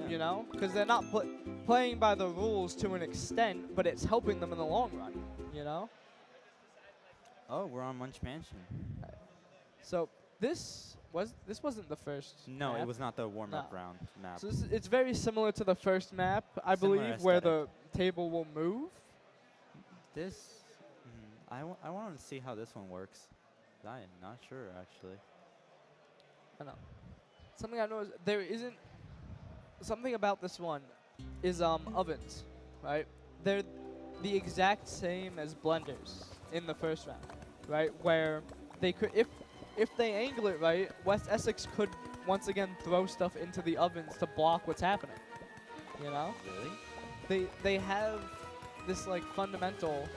you know? Because they're not playing by the rules to an extent, but it's helping them in the long run, you know? Oh, we're on Munch Mansion. So this wasn't the first No, map. it was not the warm-up No. round map. So it's very similar to the first map, I Similar believe, where aesthetic. the table will move. This, I want to see how this one works. I am not sure, actually. I know. Something I know is there isn't something about this one is ovens, right? They're the exact same as blenders in the first round, right? Where they could if they angle it right, West Essex could once again throw stuff into the ovens to block what's happening. You know? Really? They have this like fundamental,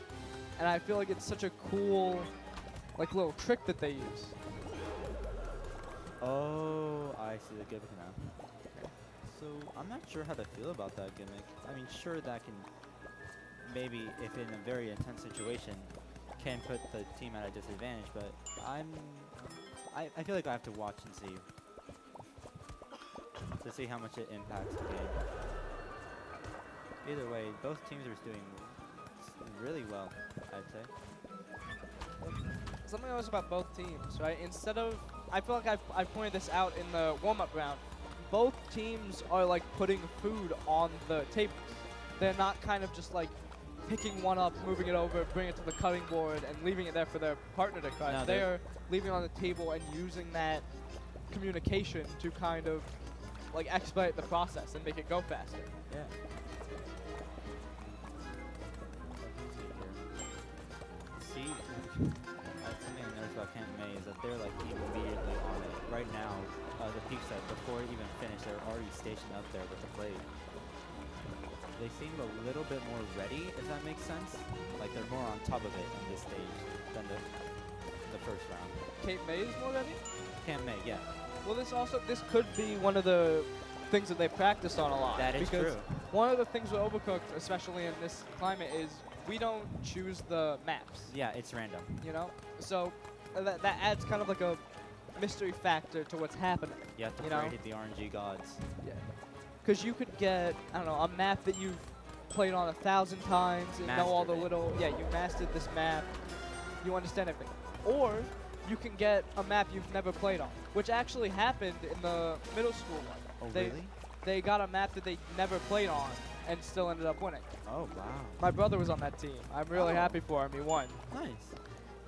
and I feel like it's such a cool like little trick that they use. Oh, I see the gimmick now. So I'm not sure how to feel about that gimmick. I mean, sure that can maybe, if in a very intense situation, can put the team at a disadvantage. But I feel like I have to watch and see to see how much it impacts the game. Either way, both teams are doing really well, I'd say. Something else about both teams, right? Instead of, I feel like I pointed this out in the warm-up round. Both teams are like putting food on the tables. They're not kind of just like picking one up, moving it over, bring it to the cutting board, and leaving it there for their partner to cut. No, they are leaving it on the table and using that communication to kind of like expedite the process and make it go faster. Yeah. See, something I noticed about Camp May is that they're like immediately on it. Right now, the peak set, before it even finished, they're already stationed up there with the plate. They seem a little bit more ready, if that makes sense. Like they're more on top of it in this stage than the first round. Cape May is more ready? Camp May, yeah. Well, this could be one of the things that they practiced on a lot. That is because true. One of the things with Overcooked, especially in this climate, is we don't choose the maps. Yeah, it's random. You know, so that adds kind of like a mystery factor to what's happening. You have to you pray know? to the RNG gods. Yeah. Because you could get, I don't know, a map that you've played on 1,000 times and know all the Mastered it. little, yeah, you mastered this map, you understand everything. Or you can get a map you've never played on, which actually happened in the middle school one. Oh, really? They got a map that they never played on and still ended up winning. Oh, wow. My brother was on that team. I'm really happy for him. He won. Nice.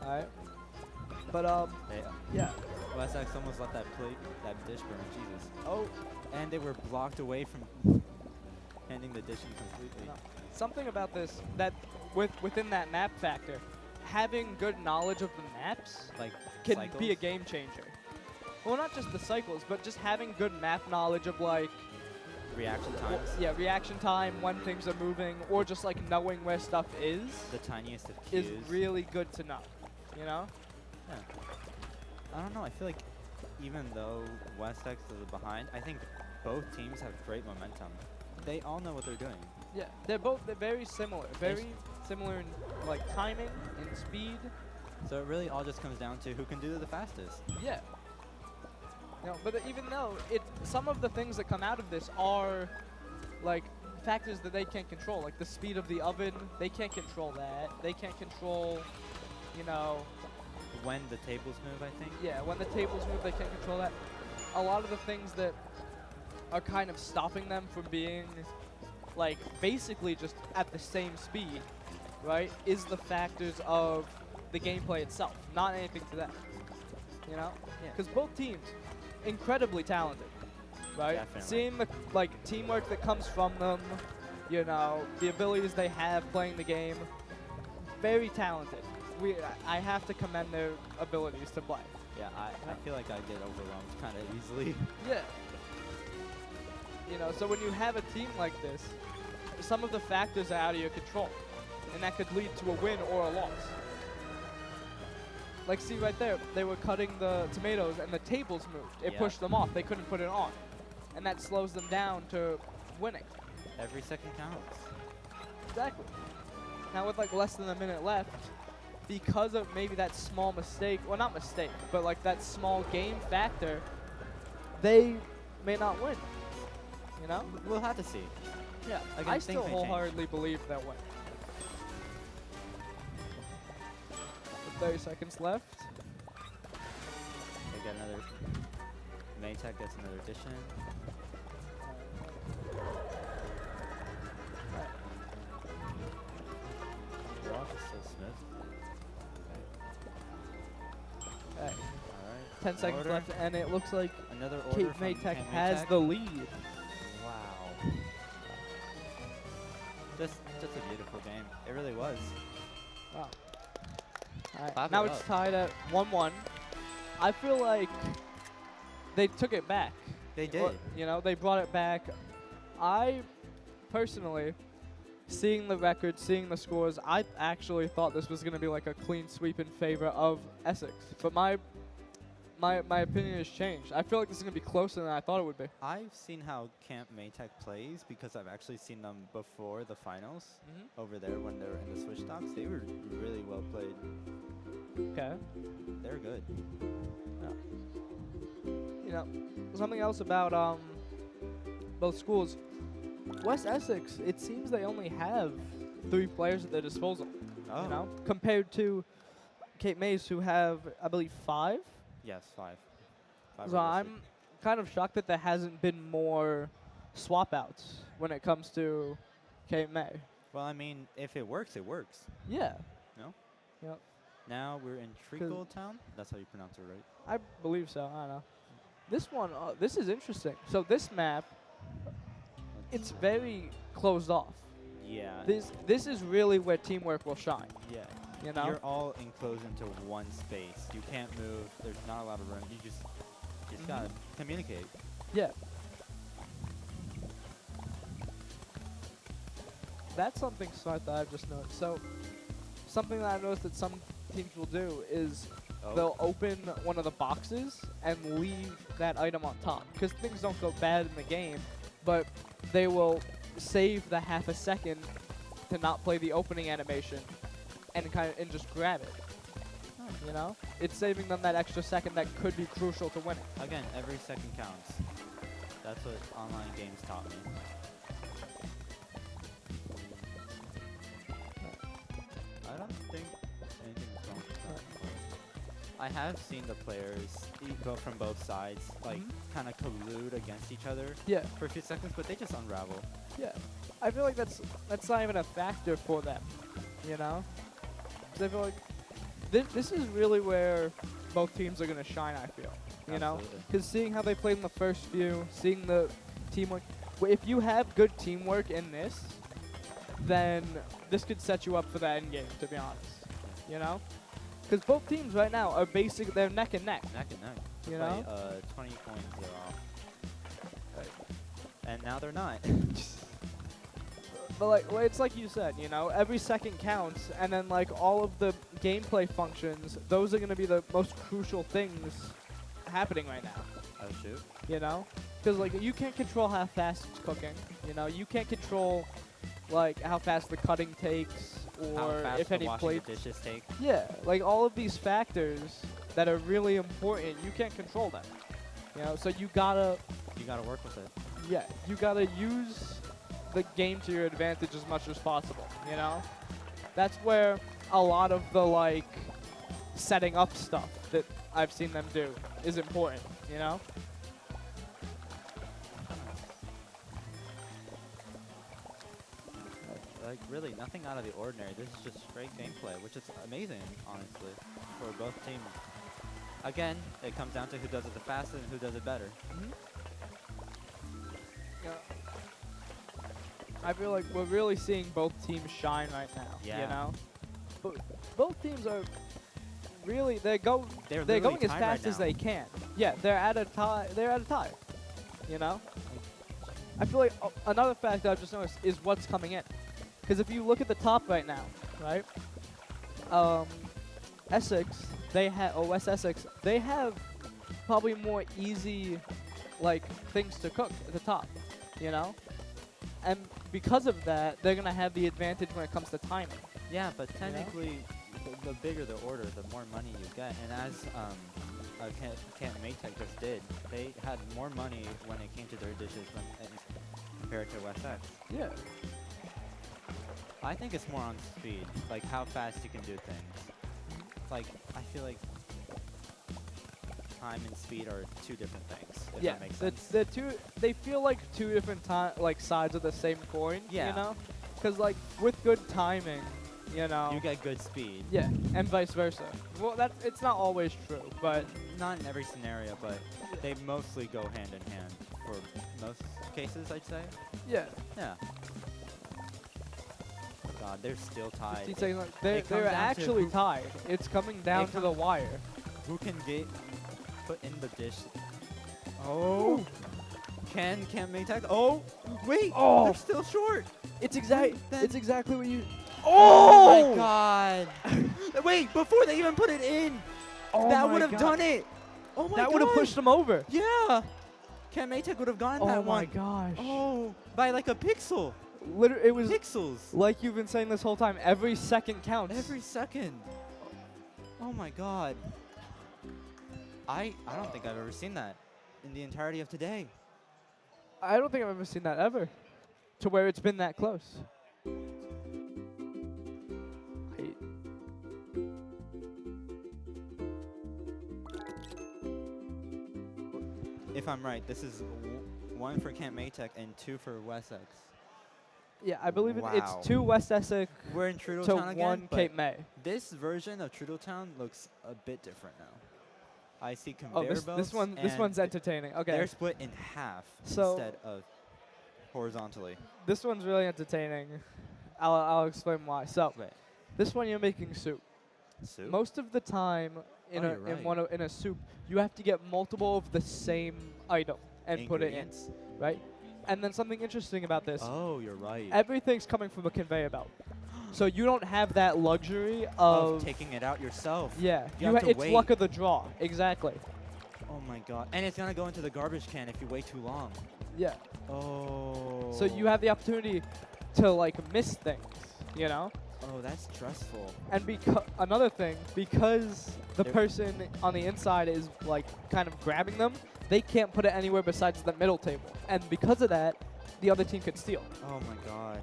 All right. But Hey, yeah. West X almost let that dish burn. Jesus. Oh, And they were blocked away from handing the dish in completely. no. Something about this that within that map factor, having good knowledge of the maps Like can cycles? be a game changer. Well, not just the cycles, but just having good map knowledge of like Reaction times. yeah, reaction time, when things are moving, or just like knowing where stuff is The tiniest of cues. really good to know. You know? Yeah. I don't know. I feel like even though West X is behind, I think both teams have great momentum. They all know what they're doing. Yeah, they're very similar. Very similar in like timing and speed. So it really all just comes down to who can do it the fastest. Yeah. You know, but even though some of the things that come out of this are like factors that they can't control, like the speed of the oven, they can't control that. They can't control, you know, When the tables move, I think. yeah, when the tables move, they can't control that. A lot of the things that are kind of stopping them from being like basically just at the same speed, right, is the factors of the gameplay itself, not anything to that. You know? Yeah. Because both teams, incredibly talented, right? Definitely. Seeing the like teamwork that comes from them, you know, the abilities they have playing the game, very talented. I have to commend their abilities to play. Yeah, I feel like I get overwhelmed kind of easily. Yeah. You know, so when you have a team like this, some of the factors are out of your control, and that could lead to a win or a loss. Like, see right there, they were cutting the tomatoes and the tables moved. It Yeah. pushed them off. They couldn't put it on. And that slows them down to winning. Every second counts. Exactly. Now with like less than a minute left, because of maybe that small mistake, well not mistake, but like that small game factor, they may not win. You know? We'll have to see. Yeah. Again, I things still may change. wholeheartedly believe that way. With 30 seconds left. They get another. Maytech gets another addition. Rock is still Smith. Alright. Alright. 10 seconds Order. left, and it looks like Another order Kate from Maytech Kate has Maytech. the lead. Wow. Just a beautiful game. It really was. Wow. Alright, Clap now it it's up. tied at 1-1. I feel like they took it back. They Or, did. you know, they brought it back. I personally, seeing the record, seeing the scores, I actually thought this was going to be like a clean sweep in favor of Essex. But my opinion has changed. I feel like this is going to be closer than I thought it would be. I've seen how Camp Maytech plays because I've actually seen them before the finals over there when they were in the Switch Talks. They were really well played. Okay. They're good. You know, something else about both schools. West Essex, it seems they only have 3 players at their disposal. Oh. You know, compared to Cape Mays, who have, I believe, 5. Yes, 5. So I'm kind of shocked that there hasn't been more swap outs when it comes to Cape May. Well, I mean, if it works, it works. Yeah. No? Yep. Now we're in Treacle Town. That's how you pronounce it, right? I believe so. I don't know. This one, this is interesting. So this map, it's very closed off. Yeah. This is really where teamwork will shine. Yeah. You know? You're all enclosed into one space. You can't move. There's not a lot of room. You just gotta communicate. Yeah. That's something smart that I've just noticed. So, something that I've noticed that some teams will do is they'll open one of the boxes and leave that item on top. Because things don't go bad in the game, but they will save the half a second to not play the opening animation and and just grab it. You know? It's saving them that extra second that could be crucial to winning. Again, every second counts. That's what online games taught me. I don't think anything's wrong with that. I have seen the players go from both sides, like kind of collude against each other Yeah. for a few seconds, but they just unravel. Yeah. I feel like that's not even a factor for them, you know? 'Cause I feel like this is really where both teams are going to shine, I feel. You know? Absolutely. Because seeing how they played in the first few, seeing the teamwork. If you have good teamwork in this, then this could set you up for the end game, to be honest. You know? Because both teams right now are they're neck and neck. Neck and neck. You know? 20 points they're off. And now they're not. But like, well, it's like you said, you know, every second counts, and then like all of the gameplay functions, those are going to be the most crucial things happening right now. Oh shoot. You know, because like you can't control how fast it's cooking. You know, you can't control like how fast the cutting takes, How or fast if the any washing plates. the dishes take. Yeah, like all of these factors that are really important, you can't control them. You know, so you gotta work with it. Yeah, you gotta use the game to your advantage as much as possible, you know? That's where a lot of the, like, setting up stuff that I've seen them do is important, you know? Like really nothing out of the ordinary. This is just straight gameplay, which is amazing, honestly, for both teams. Again, it comes down to who does it the fastest and who does it better. Yeah. I feel like we're really seeing both teams shine right now. Yeah. You know, both teams are really they're going as literally tied fast right as now. they can. Yeah, they're at a tie. They're at a tie. You know, I feel like another fact I've just noticed is what's coming in. Because if you look at the top right now, right? Essex, West Essex, they have probably more easy, like, things to cook at the top, you know? And because of that, they're going to have the advantage when it comes to timing. Yeah, but technically, the bigger the order, the more money you get. And as Camp Maytech just did, they had more money when it came to their dishes. compared to West X. Yeah. I think it's more on speed, like how fast you can do things. Like, I feel like time and speed are two different things, if Yeah, that makes sense. the two, they feel like two different like sides of the same coin. Yeah. You know, because like with good timing, you know. You get good speed. Yeah, and vice versa. Well, it's not always true, but Not in every scenario, but they mostly go hand in hand for most cases, I'd say. yeah. Yeah. God, they're still tied. 15 seconds left. it comes They're down to actually who- tied. It's coming down It to the wire. Who can get put in the dish? Oh. Can Maytag? Oh, wait. Oh. They're still short. It's Then- exactly what you. Oh my God. Wait, before they even put it in, Oh that my would have God. done it. Oh my God. That would have pushed them over. Yeah. Can Maytag would have gotten Oh that my one. gosh. Oh, by like a pixel. Literally, it was Pixels. like you've been saying this whole time. Every second counts. Every second. Oh my God. I don't think I've ever seen that in the entirety of today. I don't think I've ever seen that ever, to where it's been that close. If I'm right, this is one for Camp Maytech and two for West X. Yeah, I believe Wow. it's 2 West Essex We're in Trudeau to Town again, 1 but Cape May. this version of Trudeau Town looks a bit different now. I see Oh, conveyor belts. this and one's entertaining. Okay, They're split in half So- instead of horizontally. this one's really entertaining. I'll explain why. So, Wait, this one you're making soup. soup? Most of the time in Oh, a you're right. in a soup, you have to get multiple of the same item and put it in, Ingredients? right? And then something interesting about this, Oh, you're right. everything's coming from a conveyor belt. So you don't have that luxury Of of taking it out yourself. yeah, you have to it's wait. luck of the draw. Exactly. Oh my God. And it's gonna go into the garbage can if you wait too long. Yeah. Oh. So you have the opportunity to like miss things, you know? Oh, that's stressful. And another thing, because the They're- person on the inside is like kind of grabbing them, they can't put it anywhere besides the middle table. And because of that, the other team could steal. Oh my God.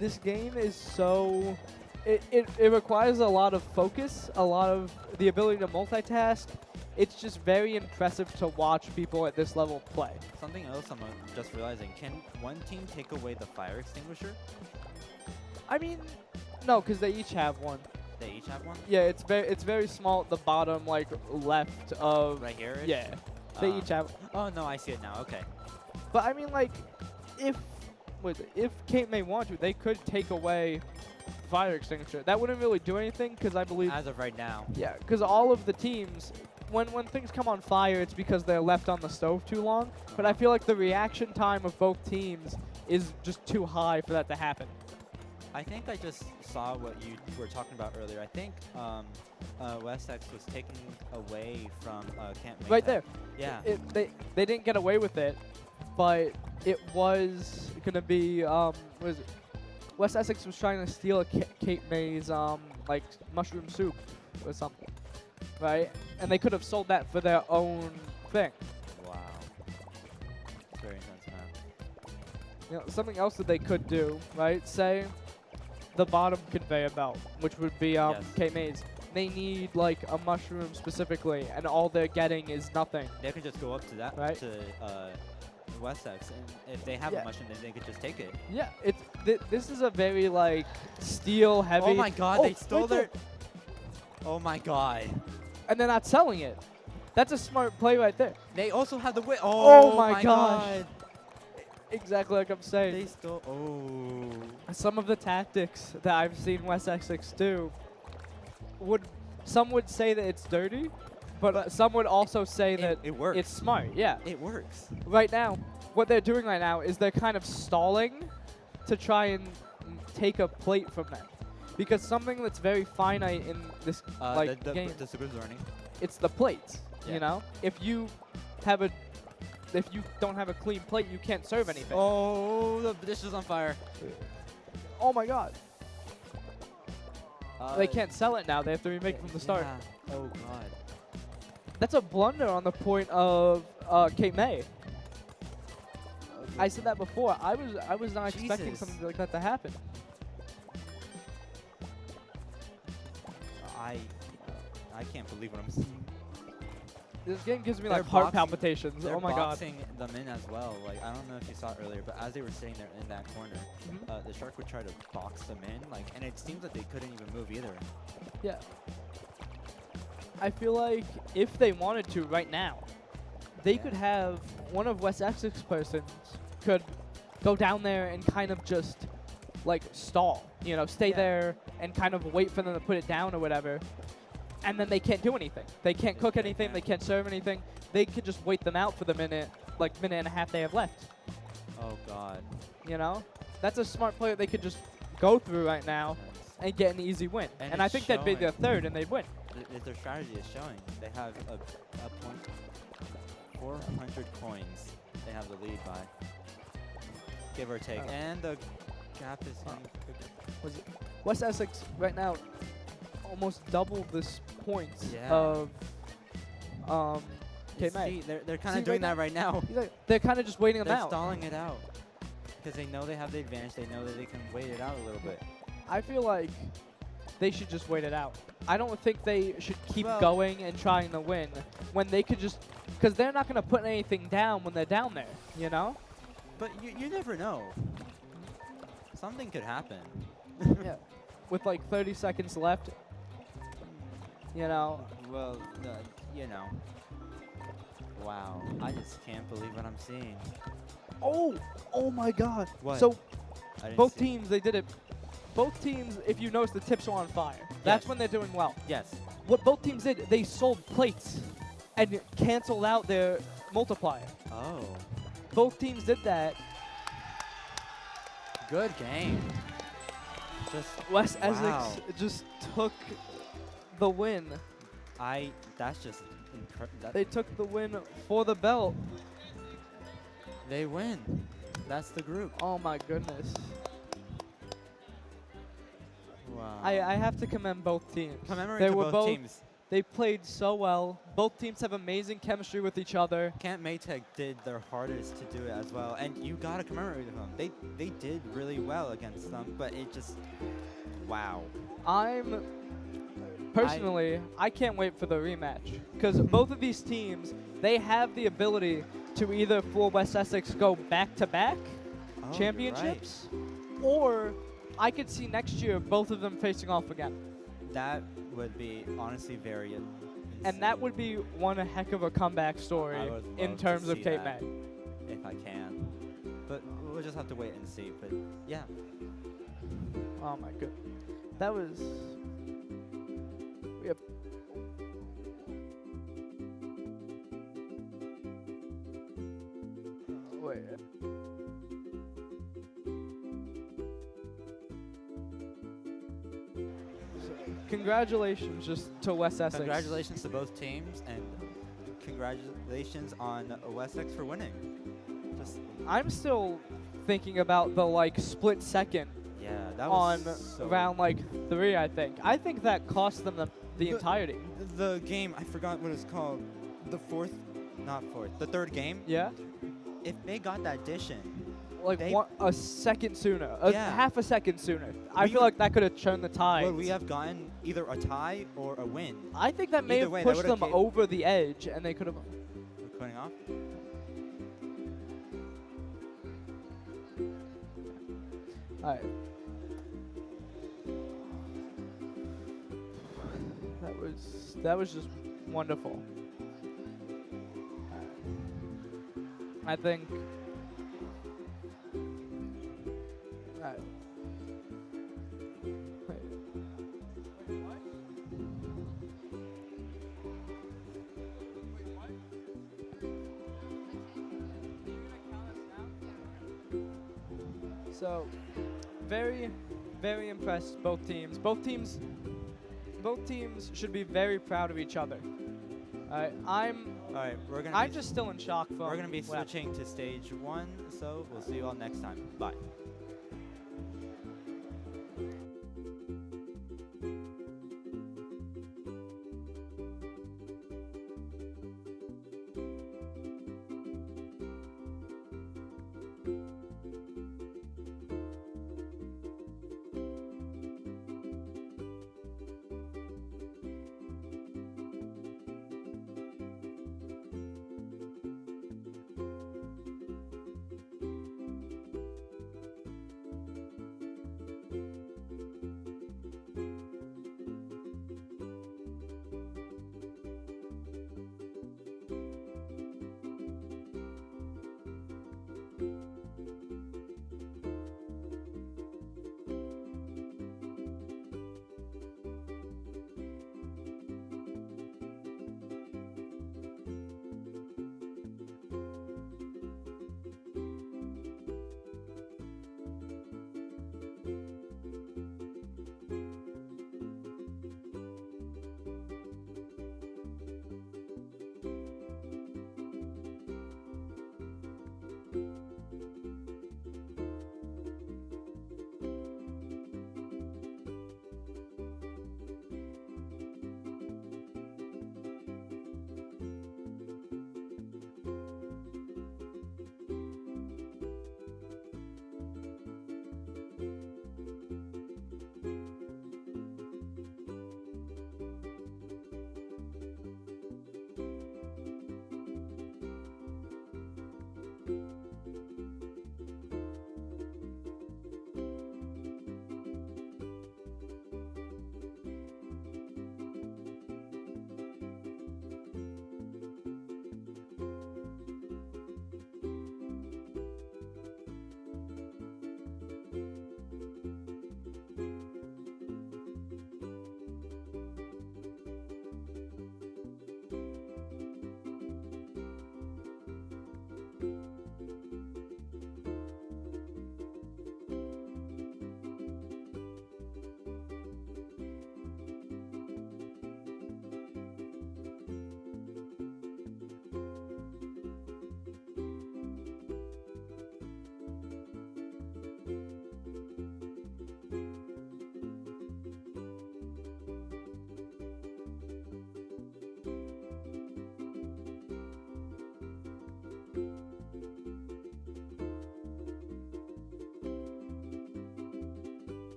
This game is so it requires a lot of focus, a lot of the ability to multitask. It's just very impressive to watch people at this level play. Something else I'm just realizing. Can one team take away the fire extinguisher? I mean, no, because they each have one. They each have one? Yeah, it's very small at the bottom, like left of. Right here? Yeah, they each have. Oh, no, I see it now. Okay. But I mean, like, if Kate May want to, they could take away fire extinguisher. That wouldn't really do anything because I believe. As of right now. Yeah, because all of the teams, when things come on fire, it's because they're left on the stove too long. But I feel like the reaction time of both teams is just too high for that to happen. I think I just saw what you were talking about earlier. I think West X was taken away from Camp Maytag. Right there. Yeah. They didn't get away with it, but it was gonna be what is it? West Essex was trying to steal a Cape May's like mushroom soup or something, right? And they could have sold that for their own thing. Wow. Very intense, man. You know, something else that they could do, right? Say the bottom conveyor belt, which would be Yes. Cape May's. They need like a mushroom specifically, and all they're getting is nothing. They could just go up to that, Right. to West X, and if they have Yeah. a mushroom, then they could just take it. Yeah, this is a very like steel heavy. Oh my God, they stole right their. there. Oh my God. And they're not selling it. That's a smart play right there. They also have the wit. Oh Oh, my my gosh. God. Exactly like I'm saying. They stole. Oh. Some of the tactics that I've seen West Essex do some would say that it's dirty, but some would also say that it works. it's smart. Yeah. It works. Right now, what they're doing right now is they're kind of stalling to try and take a plate from them. Because something that's very finite in this game, The super learning. it's the plates. Yeah. You know, if you don't have a clean plate, you can't serve anything. Oh, the dish is on fire. Oh my God! They can't sell it now. They have to remake it from the start. Yeah. Oh God. That's a blunder on the point of Cape May. I said that before. I was not expecting Jesus. something like that to happen. I can't believe what I'm seeing. This game gives me They're like heart boxing- palpitations. They're Oh my god. boxing them in as well. Like, I don't know if you saw it earlier, but as they were sitting there in that corner, Mhm. the Shark would try to box them in, like, and it seems like they couldn't even move either. Yeah. I feel like if they wanted to right now, they Yeah. could have one of West Essex persons could go down there and kind of just like stall, you know, stay Yeah. there and kind of wait for them to put it down or whatever. And then they can't do anything. They can't cook They anything. They can't. can't serve anything. They could just wait them out for the minute and a half they have left. Oh god. You know, that's a smart play that they could just go through right now Yes. and get an easy win. And And I it's think that'd be showing. their third, and they'd win. Their strategy is showing. They have a point, 400 coins. They have the lead by, give or take, Oh. and the gap is getting bigger. Was it West Essex right now almost double this points Yeah. of You K-May. see, they're kind See, of doing right that right now. They're kind of just waiting them They're out. stalling it out because they know they have the advantage. They know that they can wait it out a little bit. I feel like they should just wait it out. I don't think they should keep Well- going and trying to win when they could just, because they're not going to put anything down when they're down there, you know? But you never know. Something could happen. Yeah. With like 30 seconds left, you know. Well, you know. Wow, I just can't believe what I'm seeing. Oh my God. What? So I didn't both see- teams, they did it. Both teams, if you notice, the tips are on fire. That's Yes. when they're doing well. Yes. What both teams did, they sold plates and canceled out their multiplier. Oh. Both teams did that. Good game. Just West wow. Essex just took the win. That's just incredible. They took the win for the belt. They win. That's the group. Oh my goodness. Wow. I have to commend both teams. Commemorate They to were both teams. They played so well. Both teams have amazing chemistry with each other. Camp Maytech did their hardest to do it as well, and you gotta commemorate them. They did really well against them, but it just wow. Personally, I can't wait for the rematch because both of these teams, they have the ability to either for West Essex go back-to-back Oh, you're championships, or I could see next year both of them facing off again. right. That would be honestly very insane. And that would be one heck of a comeback story I would in love to terms of see Cape that. May. if I can. But we'll just have to wait and see. But yeah. Oh my god. That was... Yep. Wait. So, congratulations just to West Essex. Congratulations to both teams, and congratulations on Wessex for winning. Just I'm still thinking about the like split second yeah, that on was so round like 3, I think. I think that cost them the The- entirety. The game, I forgot what it's called. The third game. Yeah? If they got that dish in, Like They- a second sooner. Yeah. Half a second sooner. I We feel would- like that could have turned the tide. would we have gotten either a tie or a win? I think that may Either have way, that pushed would've them gave- over the edge, and they could have. We're cutting off. All right. That was just wonderful. I think. Alright. Wait. So, very, very impressed both teams. Both teams should be very proud of each other. I'm All right, I'm just still in shock from we're gonna be what happened. switching to stage 1, so we'll see you all next time. Bye.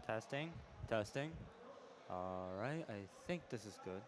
Testing, testing. All right, I think this is good.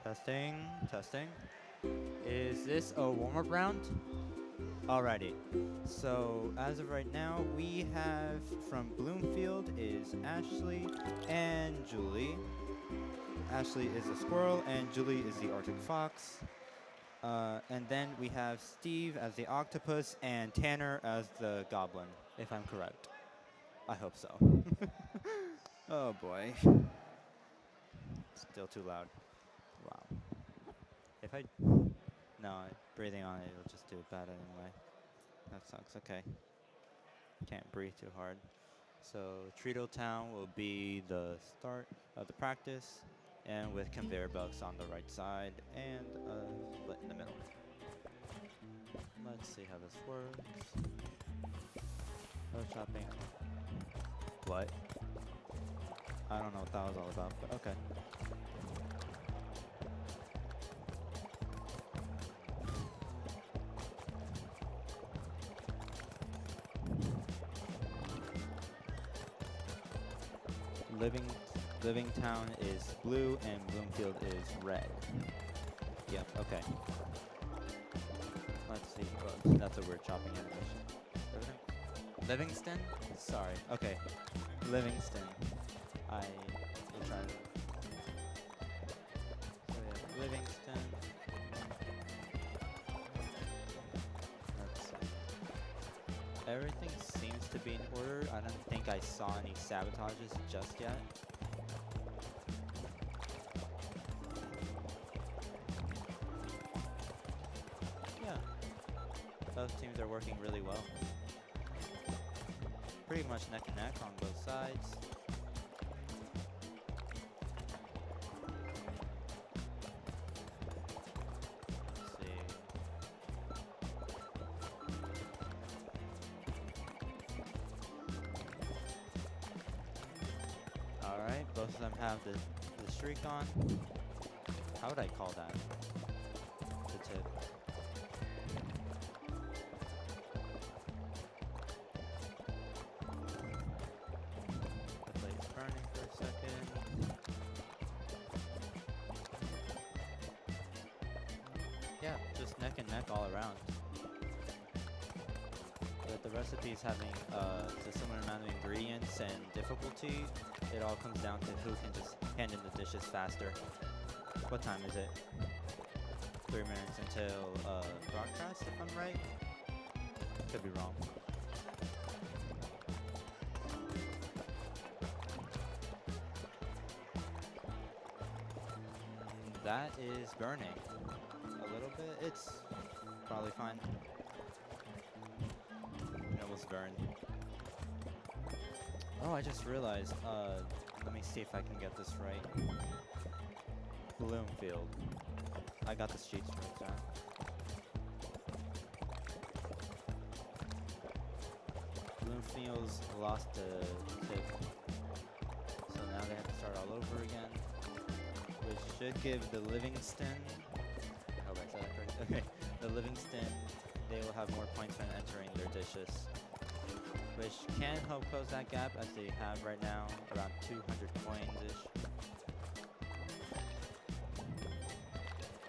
Testing, testing. Is this a warm-up round? Alrighty. So as of right now, we have from Bloomfield is Ashley and Julie. Ashley is a squirrel and Julie is the Arctic fox. And then we have Steve as the octopus and Tanner as the goblin, if I'm correct. I hope so. Oh boy. Still too loud. Wow. If I... No, breathing on it, it'll just do it bad anyway. That sucks. Okay. Can't breathe too hard. So Treadle Town will be the start of the practice, and with conveyor belts on the right side and a split in the middle. Let's see how this works. No chopping. What? I don't know what that was all about, but okay. Living Livingtown is blue and Bloomfield is red. Yep, okay. Let's see. Oh, that's a weird chopping animation. Livingston? Sorry. Okay. Livingston. I will try to. So yeah, Livingston. Everything seems to be in order. I don't think I saw any sabotages just yet. Yeah, both teams are working really well. Pretty much neck and neck on both sides. Let's see. All right, both of them have the streak on. How would I call that? The tip. The plate's burning for a second. Yeah, just neck and neck all around. But the recipe's having a similar amount of ingredients and difficulty. It all comes down to who can just hand in the dishes faster. What time is it? 3 minutes until broadcast, if I'm right. Could be wrong. That is burning a little bit. It's probably fine. It almost burned. Oh, I just realized. Let me see if I can get this right. Bloomfield. I got the sheets right down. Bloomfield's lost a tip, so now they have to start all over again, which should give the Livingston. I hope I said that correct. Okay, the Livingston, they will have more points when entering their dishes, which can help close that gap as they have right now around 200 coins-ish.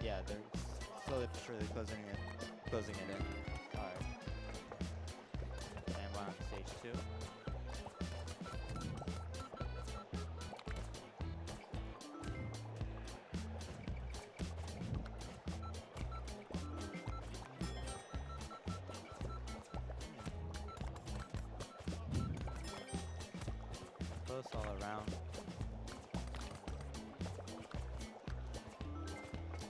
Yeah, they're slowly but surely closing it in. All right. And we're on stage 2. Close all around.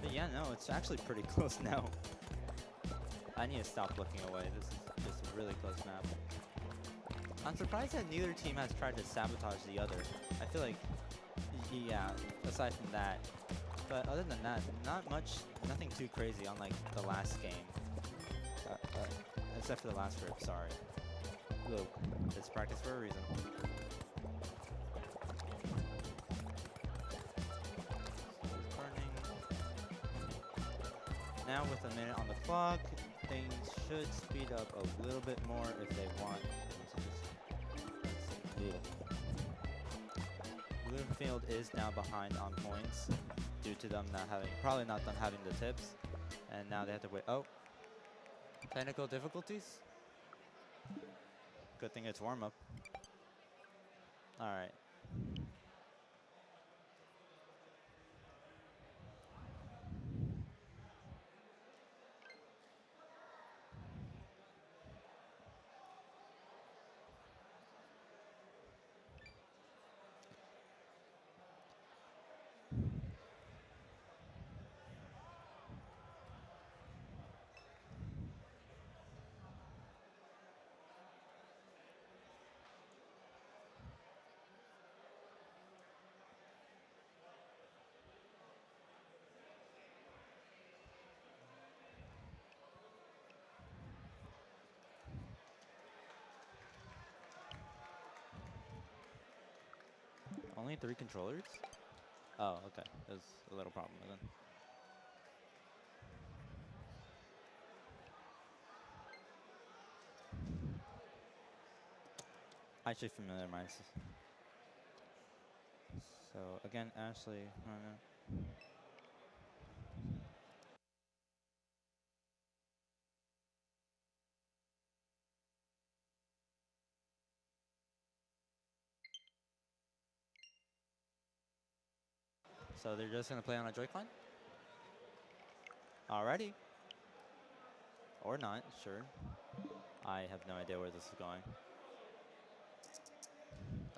But yeah, no, it's actually pretty close now. I need to stop looking away. This is just a really close map. I'm surprised that neither team has tried to sabotage the other. I feel like, yeah, aside from that. But other than that, not much, nothing too crazy unlike the last game. Except for the last rip, sorry. Look, it's practice for a reason. It's burning. Now with a minute on the clock, things should speed up a little bit more if they want. Bloomfield is now behind on points due to them probably not them having the tips, and now they have to wait. Oh, technical difficulties. Good thing it's warm up. All right. Only 3 controllers? Oh, okay. There's a little problem with them. I should familiarize. So again, Ashley. So they're just gonna play on a Joy-Con? Alrighty. Or not, sure. I have no idea where this is going.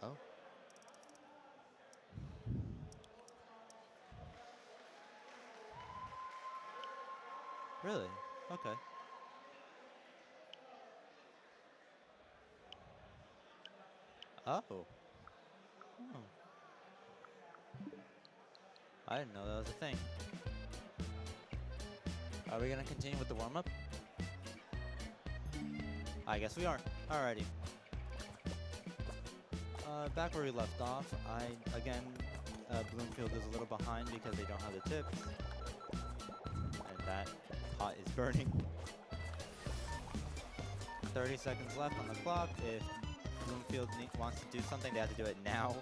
Oh. Really? Okay. Oh. Oh. I didn't know that was a thing. Are we gonna continue with the warm-up? I guess we are. Alrighty. Back where we left off, again, Bloomfield is a little behind because they don't have the tips. And that pot is burning. 30 seconds left on the clock. If Bloomfield wants to do something, they have to do it now.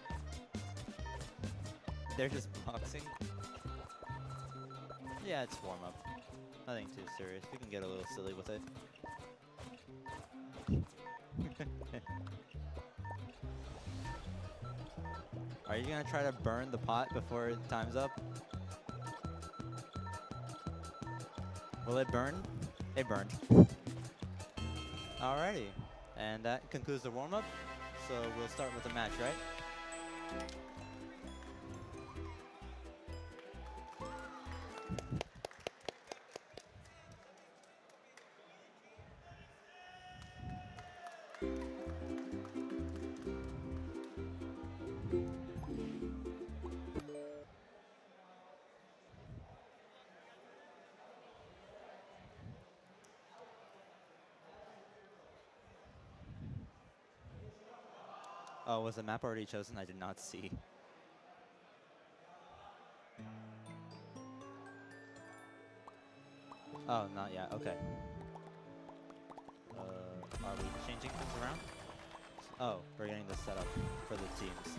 They're just boxing. Yeah, it's warm-up. Nothing too serious. We can get a little silly with it. Are you gonna try to burn the pot before time's up? Will it burn? It burned. Alrighty. And that concludes the warm-up. So we'll start with the match, right? Oh, was the map already chosen? I did not see. Oh, not yet. Okay. Are we changing things around? Oh, we're getting this set up for the teams.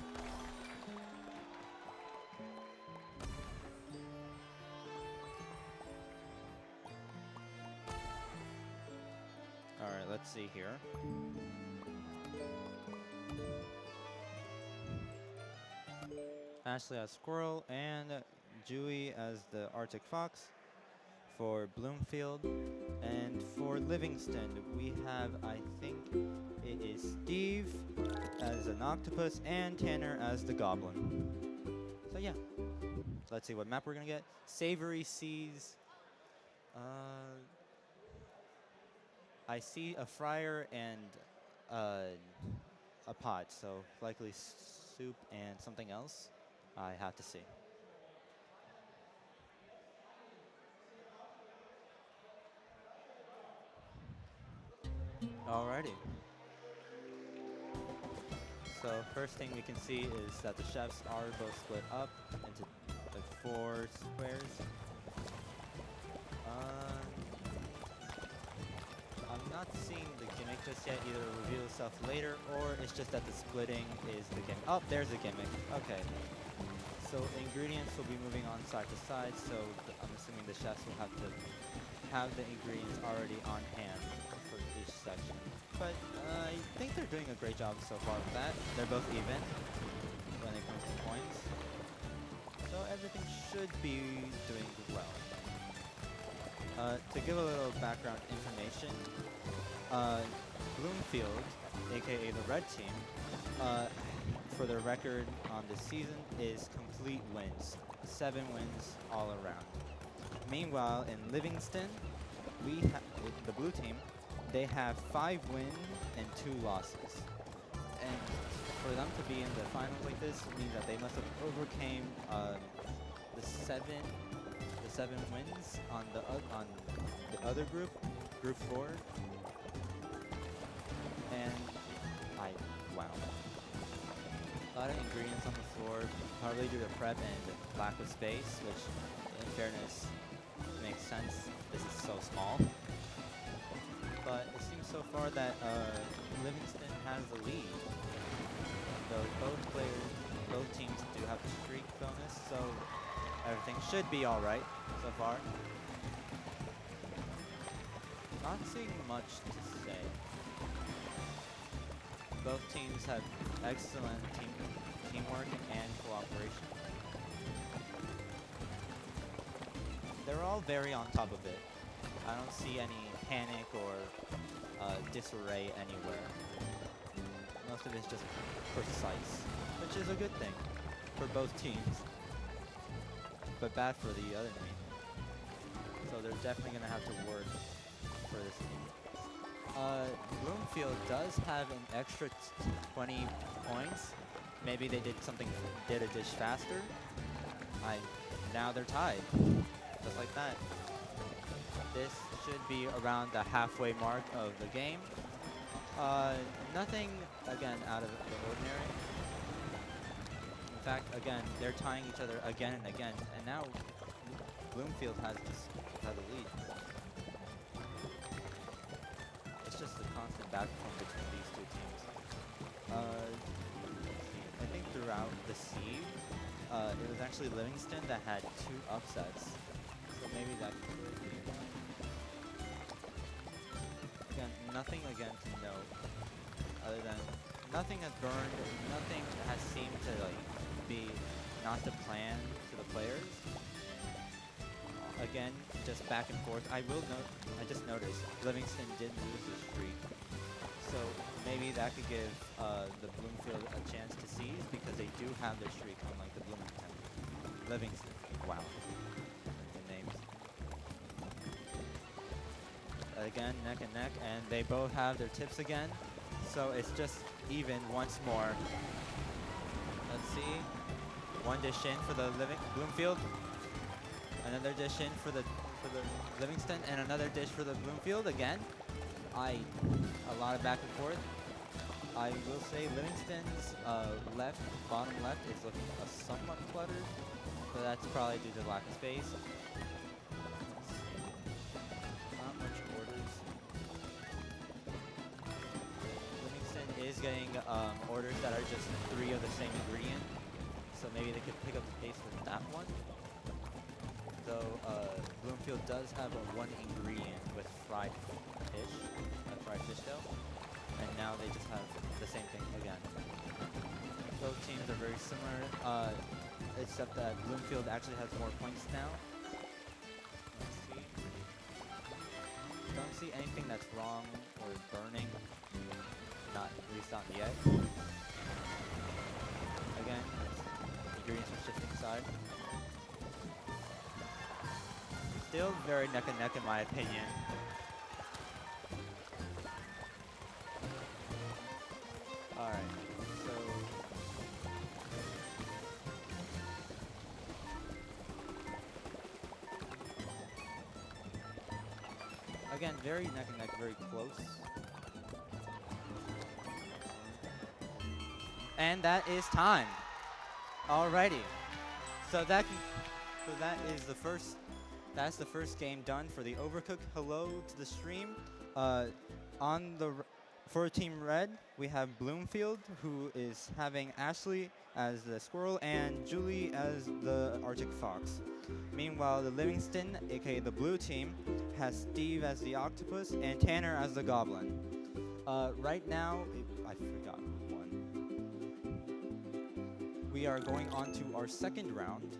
Alright, let's see here. Ashley as Squirrel and Dewey as the Arctic Fox for Bloomfield. And for Livingston, we have, I think, it is Steve as an octopus and Tanner as the goblin. So yeah, let's see what map we're gonna get. Savory Seas. I see a fryer and a pot, so likely soup and something else. I have to see. Alrighty. So first thing we can see is that the chefs are both split up into like 4 squares. I'm not seeing the gimmick just yet. Either it reveal itself later, or it's just that the splitting is the gimmick. Oh, there's the gimmick. Okay. So ingredients will be moving on side to side, so I'm assuming the chefs will have to have the ingredients already on hand for each section. But I think they're doing a great job so far with that. They're both even when it comes to points. So everything should be doing well. To give a little background information, Bloomfield, aka the red team, for their record on this season is complete wins. 7 wins all around. Meanwhile, in Livingston, the blue team, they have 5 wins and 2 losses. And for them to be in the finals like this means that they must have overcame the 7 wins on the other group, Group 4. And wow. A lot of ingredients on the floor, probably due to prep and lack of space, which in fairness makes sense. This is so small. But it seems so far that Livingston has the lead. Though both teams do have the streak bonus, so everything should be alright so far. Not seeing much to say. Both teams have excellent teamwork and cooperation. They're all very on top of it. I don't see any panic or disarray anywhere. Most of it's just precise, which is a good thing for both teams, but bad for the other team. So they're definitely going to have to work for this team. Bloomfield does have an extra 20 points. Maybe they did a dish faster. Now they're tied, just like that. This should be around the halfway mark of the game. Nothing, again, out of the ordinary. In fact, again, they're tying each other again and again, and now Bloomfield has the lead. It's just a constant back and forth between these two teams. I think throughout the seed, it was actually Livingston that had 2 upsets, so maybe that could be one. Again, nothing again to note, other than nothing has burned, nothing has seemed to be not the plan to the players. Again, just back and forth. I just noticed Livingston did lose the streak, so maybe that could give the Bloomfield a chance to seize, because they do have their streak, unlike the Livingston. Wow, the names. Again, neck and neck, and they both have their tips again, so it's just even once more. Let's see. One dish in for the Bloomfield. Another dish in for the Livingston, and another dish for the Bloomfield again. A lot of back and forth. I will say Livingston's bottom left is looking somewhat cluttered, so that's probably due to lack of space. Not much orders. Livingston is getting orders that are just 3 of the same ingredient, so maybe they could pick up the pace with that one. Though Bloomfield does have a 1 ingredient with fried fish dough, and now they just have the same thing again. Both teams are very similar, except that Bloomfield actually has more points now. Let's see. Don't see anything that's wrong or burning, not at least not yet. Again, ingredients are shifting side. Still very neck and neck in my opinion. Alright, so again, very neck and neck, very close. And that is time. Alrighty. So that is the first. That's the first game done for the Overcooked. Hello to the stream. For Team Red, we have Bloomfield, who is having Ashley as the squirrel and Julie as the Arctic fox. Meanwhile, the Livingston, aka the blue team, has Steve as the octopus and Tanner as the goblin. Right now, I forgot who won. We are going on to our second round,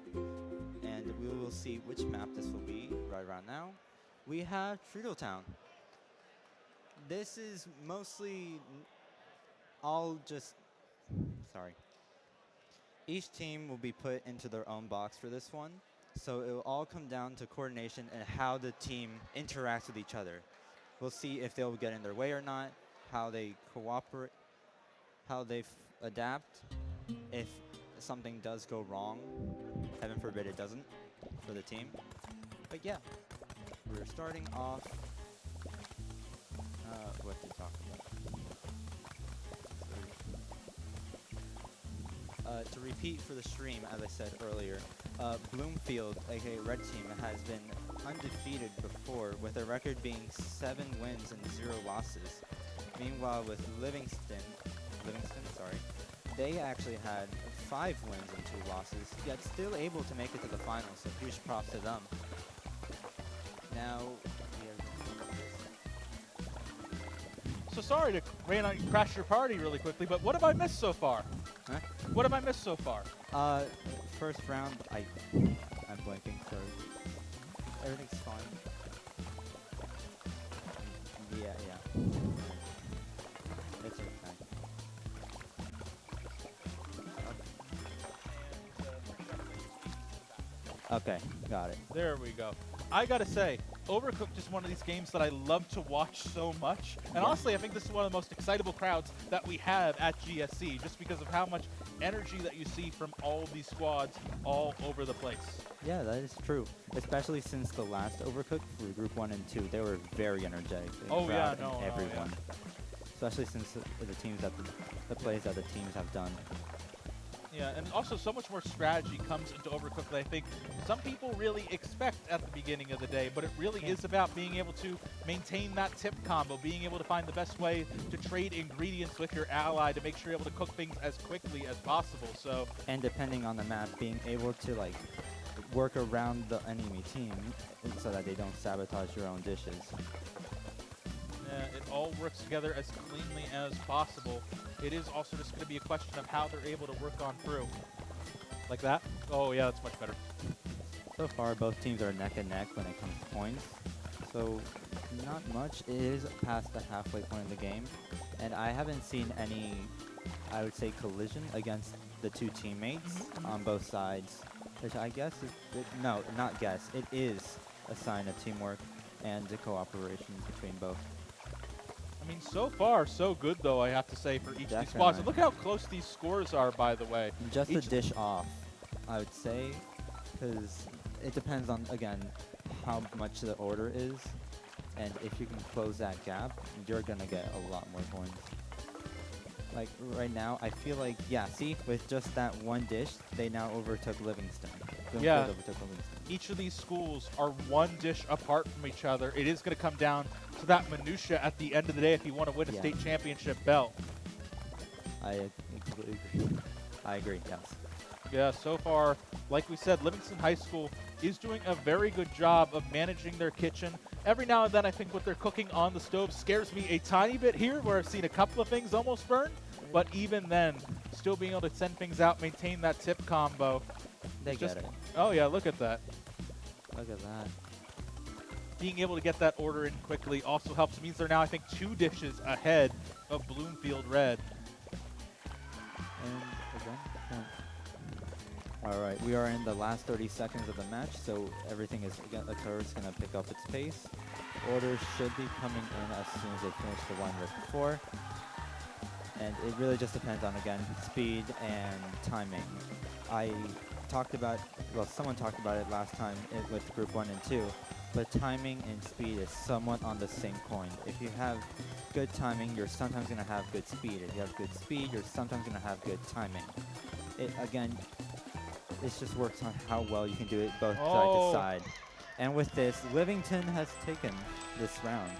and we will see which map this will be right around now. We have Treadletown. This is mostly all just, sorry. Each team will be put into their own box for this one, so it will all come down to coordination and how the team interacts with each other. We'll see if they'll get in their way or not, how they cooperate, how they adapt, if something does go wrong. Heaven forbid it doesn't for the team. But yeah, we're starting off. What to talk about? To repeat for the stream, as I said earlier, Bloomfield, aka Red Team, has been undefeated before, with a record being 7 wins and 0 losses. Meanwhile, with Livingston, they actually had 5 wins and 2 losses, yet still able to make it to the finals, so huge props to them. Now, we have... So sorry to crash your party really quickly, but what have I missed so far? Huh? What have I missed so far? First round, I'm blanking, sorry. Everything's fine. Yeah. It's okay. Okay, got it. There we go. I gotta say, Overcooked is one of these games that I love to watch so much. And Yeah. honestly, I think this is one of the most excitable crowds that we have at GSC, just because of how much energy that you see from all of these squads all over the place. Yeah, that is true. Especially since the last Overcooked for Group 1 and 2, they were very energetic. The Oh, yeah, crowd no, and no, yeah. everyone. Especially since the teams that the plays that the teams have done. Yeah, and also so much more strategy comes into Overcooked that I think some people really expect at the beginning of the day, but it really is about being able to maintain that tip combo, being able to find the best way to trade ingredients with your ally to make sure you're able to cook things as quickly as possible. So, And depending on the map, being able to like work around the enemy team so that they don't sabotage your own dishes. it all works together as cleanly as possible. It is also just going to be a question of how they're able to work on through. Like that? Oh, yeah, that's much better. So far, both teams are neck and neck when it comes to points. So, not much. It is past the halfway point of the game. And I haven't seen any, I would say, collision against the two teammates on both sides. Which I guess is, no, not guess. It is a sign of teamwork and the cooperation between both. I mean, so far, so good, though, I have to say, for each of these squads. And look how close these scores are, by the way. Just a dish off, I would say, because it depends on, again, how much the order is. And if you can close that gap, you're going to get a lot more points. Like, right now, I feel like, yeah, see, with just that one dish, they now overtook Livingston. Yeah. Overtook Livingston. Each of these schools are one dish apart from each other. It is going to come down to that minutia at the end of the day if you want to win a state championship belt. I completely agree. I agree, yes. Yeah, so far, like we said, Livingston High School is doing a very good job of managing their kitchen. Every now and then, I think what they're cooking on the stove scares me a tiny bit here, where I've seen a couple of things almost burn. But even then, still being able to send things out, maintain that tip combo. They get it. Oh, yeah, look at that. Look at that. Being able to get that order in quickly also helps. It means they're now, I think, 2 dishes ahead of Bloomfield Red. And again, all right, we are in the last 30 seconds of the match, so everything is the curve is going to pick up its pace. Orders should be coming in as soon as they finish the one right before. And it really just depends on, again, speed and timing. I talked about, well, someone talked about it last time with Group 1 and 2, but timing and speed is somewhat on the same coin. If you have good timing, you're sometimes going to have good speed. If you have good speed, you're sometimes going to have good timing. Again, it just works on how well you can do it both side to side. And with this, Livingston has taken this round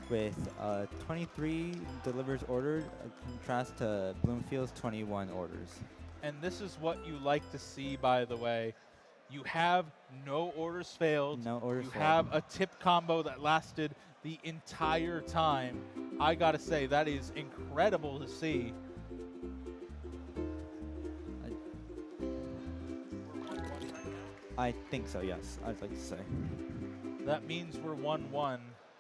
with 23 delivers ordered, contrast to Bloomfield's 21 orders. And this is what you like to see, by the way. You have no orders failed. No orders you failed. have a tip combo that lasted the entire time. I gotta say, that is incredible to see. I think so, yes. I'd like to say. That means we're 1-1.